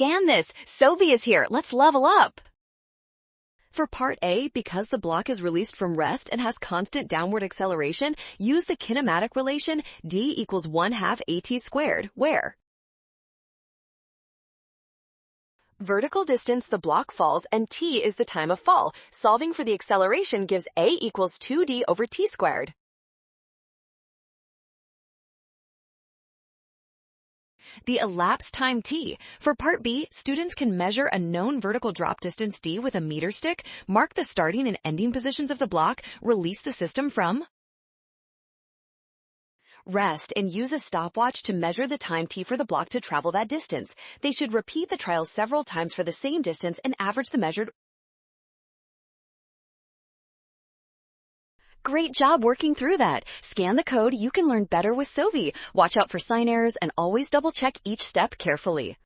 Scan this. Sovi is here. Let's level up. For part A, because the block is released from rest and has constant downward acceleration, use the kinematic relation d equals 1/2 at squared, where vertical distance the block falls and t is the time of fall. Solving for the acceleration gives a equals 2d over t squared. The elapsed time t. For part B, students can measure a known vertical drop distance d with a meter stick, mark the starting and ending positions of the block, release the system from rest, and use a stopwatch to measure the time t for the block to travel that distance. They should repeat the trial several times for the same distance and average the measured. Great job working through that. Scan the code. You can learn better with Sovi. Watch out for sign errors and always double check each step carefully.